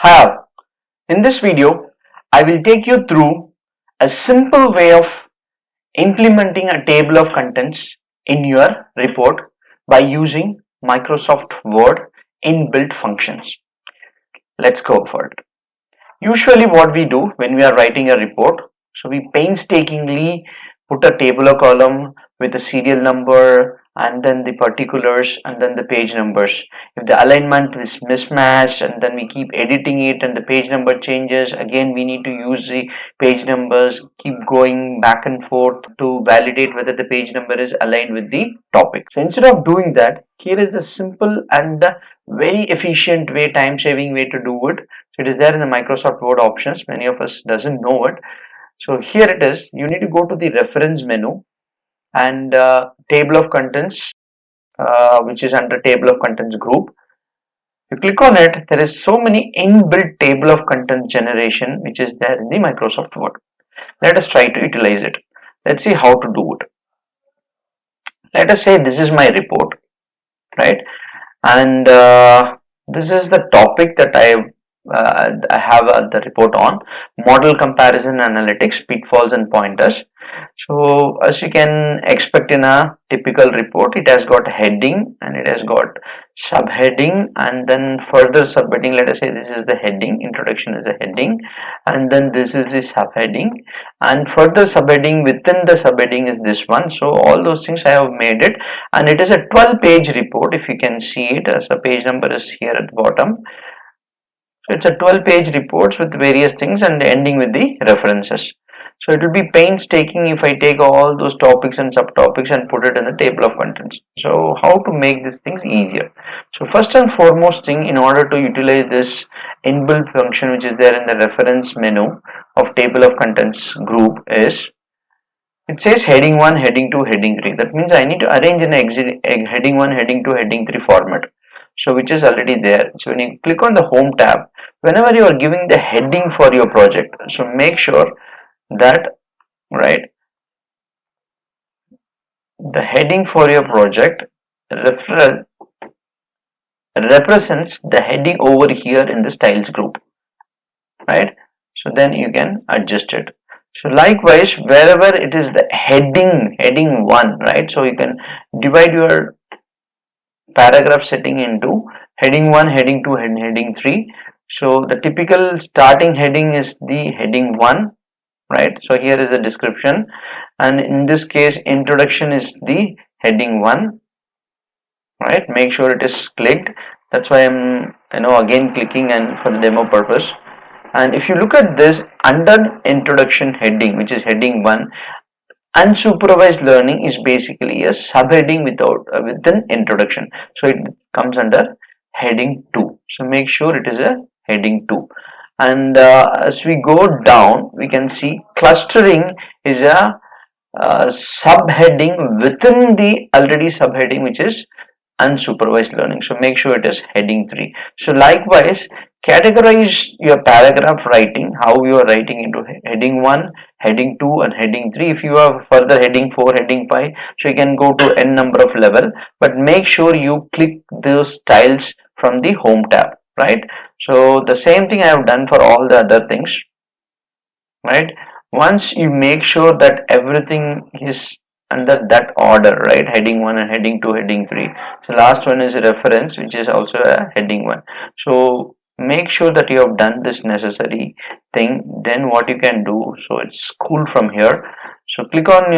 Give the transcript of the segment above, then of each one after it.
Hi, in this video, I will take you through a simple way of implementing a table of contents in your report by using Microsoft Word inbuilt functions. Let's go for it. Usually what we do when we are writing a report, so we painstakingly put a table or column with a serial number and then the particulars and then the page numbers. If the alignment is mismatched and then we keep editing it and the page number changes, again we need to use the page numbers, keep going back and forth to validate whether the page number is aligned with the topic. So instead of doing that, here is the simple and the very efficient way, time saving way to do it. So it is there in the Microsoft Word options. Many of us doesn't know it. So here it is. You need to go to the reference menu and table of contents, which is under table of contents group. You click on it. There is so many inbuilt table of contents generation which is there in the Microsoft Word. Let us try to utilize it. Let's see how to do it. Let us say this is my report, right? And this is the topic that I have the report on: model comparison analytics, pitfalls and pointers. So as you can expect in a typical report, it has got heading and it has got subheading and then further subheading. Let us say this is the heading, introduction is the heading, and then this is the subheading, and further subheading within the subheading is this one. So all those things I have made it, and it is a 12-page report. If you can see it, as the page number is here at the bottom. So it's a 12-page reports with various things and ending with the references. So it will be painstaking if I take all those topics and subtopics and put it in the table of contents. So how to make these things easier? So first and foremost thing, in order to utilize this inbuilt function which is there in the reference menu of table of contents group is, it says heading 1, heading 2, heading 3. That means I need to arrange in a heading 1, heading 2, heading 3 format. So which is already there. So when you click on the home tab, whenever you are giving the heading for your project, so make sure that, right, the heading for your project represents the heading over here in the styles group, right? So then you can adjust it. So likewise, wherever it is the heading 1, right? So you can divide your paragraph setting into heading 1, heading 2 and heading 3. So the typical starting heading is the heading 1, right? So here is the description, and in this case introduction is the heading 1, right? Make sure it is clicked. That's why I'm again clicking and for the demo purpose. And if you look at this under introduction heading, which is heading 1, unsupervised learning is basically a subheading with an introduction, so it comes under heading 2. So make sure it is a heading 2. And as we go down, we can see clustering is a subheading within the already subheading, which is unsupervised learning. So make sure it is heading 3. So likewise, categorize your paragraph writing, how you are writing into heading 1, heading 2 and heading 3. If you have further heading 4, heading 5, so you can go to n number of level, but make sure you click those styles from the home tab, right? So the same thing I have done for all the other things, right? Once you make sure that everything is under that order, right? Heading 1 and heading 2, heading 3. So last one is a reference, which is also a heading 1. So make sure that you have done this necessary thing. Then what you can do, so it's cool from here. So click on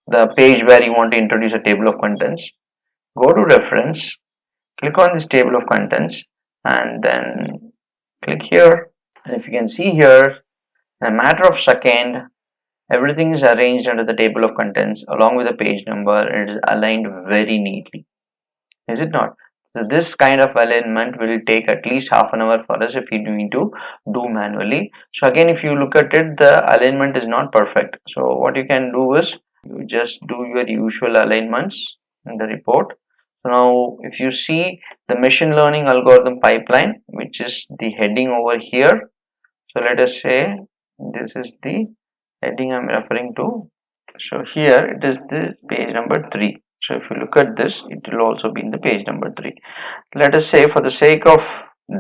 the page where you want to introduce a table of contents. Go to reference, click on this table of contents and then click here. And if you can see here, in a matter of second, everything is arranged under the table of contents along with the page number, and it is aligned very neatly. Is it not? So this kind of alignment will take at least half an hour for us if we need to do manually. So again, if you look at it, the alignment is not perfect. So what you can do is you just do your usual alignments in the report. So now if you see the machine learning algorithm pipeline, which is the heading over here. So let us say this is the heading I'm referring to. So here it is the page number 3. So if you look at this, it will also be in the page number 3. Let us say for the sake of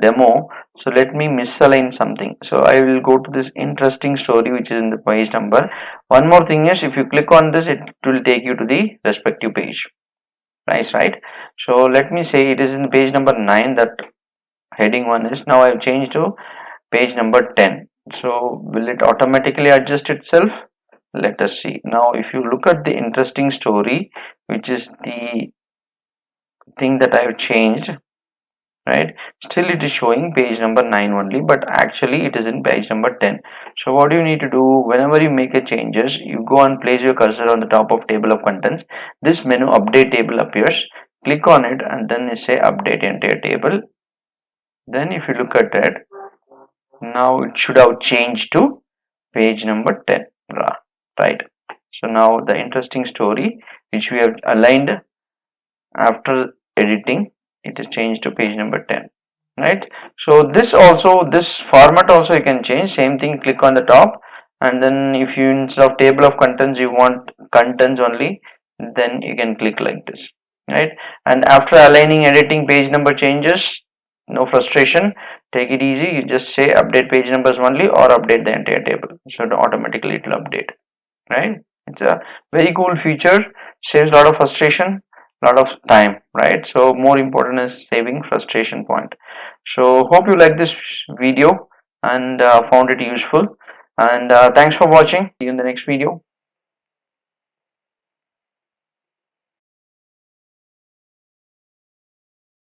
demo, So let me misalign something. So I will go to this interesting story which is in the page number. One more thing is, if you click on this, it will take you to the respective page. Nice, right? So let me say it is in page number 9, that heading 1 is. Now I have changed to page number 10. So will it automatically adjust itself? Let us see. Now if you look at the interesting story, which is the thing that I have changed, right, still it is showing page number 9 only, but actually it is in page number 10. So what do you need to do? Whenever you make a changes, you go and place your cursor on the top of table of contents. This menu update table appears. Click on it and then you say update entire table. Then if you look at it, now it should have changed to page number 10, right? So now the interesting story which we have aligned after editing, it is changed to page number 10, right? So this also, this format also you can change. Same thing, click on the top, and then if you, instead of table of contents, you want contents only, then you can click like this, right? And after aligning, editing, page number changes, no frustration, take it easy. You just say update page numbers only or update the entire table, so automatically it will update, right? It's a very cool feature, saves a lot of frustration, lot of time, right? So more important is saving frustration point. So hope you like this video and found it useful, and thanks for watching. See you in the next video.